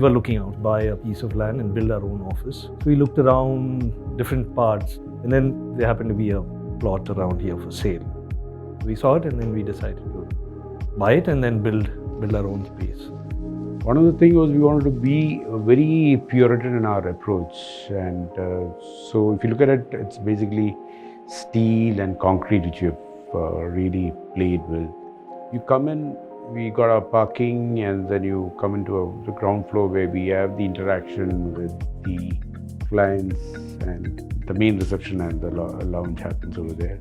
were looking out, buy a piece of land and build our own office. So we looked around different parts, and then there happened to be a plot around here for sale. We saw it, and then we decided to buy it and then build our own space. One of the things was we wanted to be very Puritan in our approach, and so if you look at it, it's basically steel and concrete which we've really played with. You come in, we got our parking, and then you come into the ground floor where we have the interaction with the clients, and the main reception and the lounge happens over there.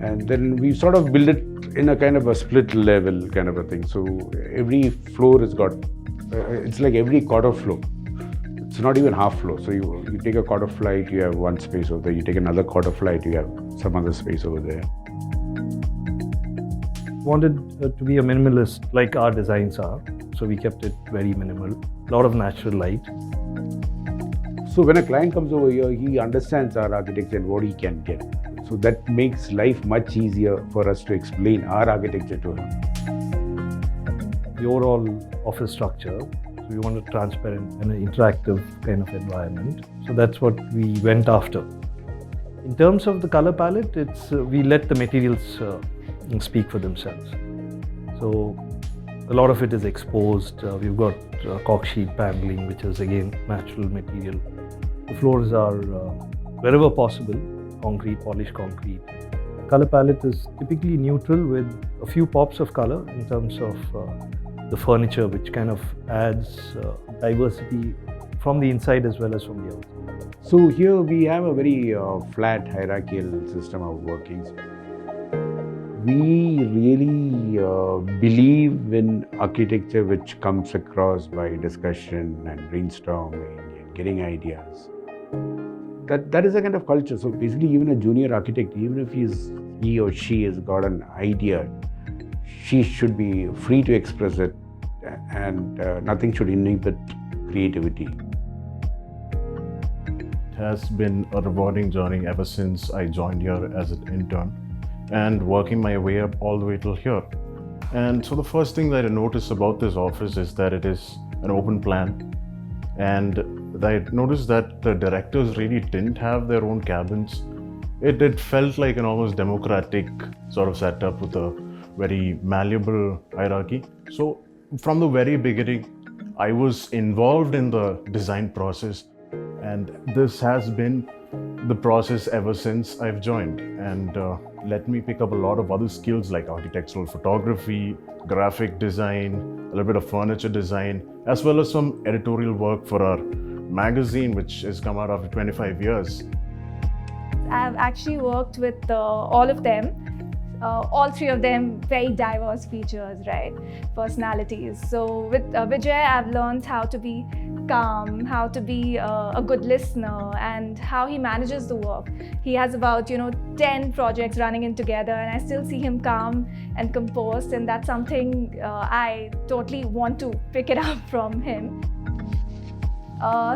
And then we sort of build it in a kind of a split level kind of a thing. So every floor has got, it's like every quarter floor. It's not even half floor. So you take a quarter flight, you have one space over there. You take another quarter flight, you have some other space over there. Wanted to be a minimalist like our designs are. So we kept it very minimal, a lot of natural light. So when a client comes over here, he understands our architecture and what he can get. So that makes life much easier for us to explain our architecture to him. The overall office structure, so we want a transparent and an interactive kind of environment. So that's what we went after. In terms of the color palette, we let the materials speak for themselves. So a lot of it is exposed. We've got cork sheet paneling, which is again natural material. The floors are wherever possible, polished concrete. Color palette is typically neutral with a few pops of color in terms of the furniture, which kind of adds diversity from the inside as well as from the outside. So here we have a very flat hierarchical system of workings. We really believe in architecture which comes across by discussion and brainstorming and getting ideas. That is a kind of culture. So basically, even a junior architect, even if he or she has got an idea, she should be free to express it, and nothing should inhibit creativity. It has been a rewarding journey ever since I joined here as an intern and working my way up all the way till here. And so the first thing that I noticed about this office is that it is an open plan, and I noticed that the directors really didn't have their own cabins. It felt like an almost democratic sort of setup with a very malleable hierarchy. So from the very beginning, I was involved in the design process, and this has been the process ever since I've joined, and let me pick up a lot of other skills like architectural photography, graphic design, a little bit of furniture design, as well as some editorial work for our magazine, which has come out after 25 years. I've actually worked with all of them. All three of them very diverse features, right? Personalities. So with Vijay, I've learned how to be calm, how to be a good listener, and how he manages the work. He has about 10 projects running in together, and I still see him calm and composed, and that's something I totally want to pick it up from him.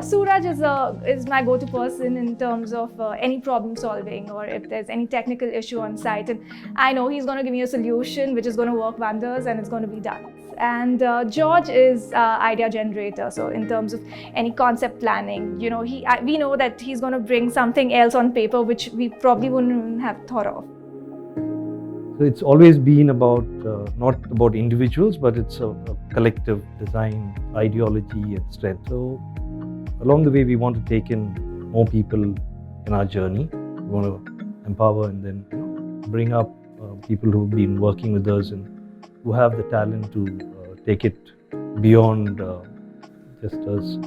Suraj is my go-to person in terms of any problem solving, or if there's any technical issue on site, and I know he's going to give me a solution which is going to work wonders and it's going to be done. And George is idea generator. So in terms of any concept planning, we know that he's going to bring something else on paper which we probably wouldn't have thought of. So it's always been about not about individuals, but it's a collective design ideology and strength. So along the way, we want to take in more people in our journey. We want to empower and then bring up people who've been working with us and who have the talent to take it beyond just us.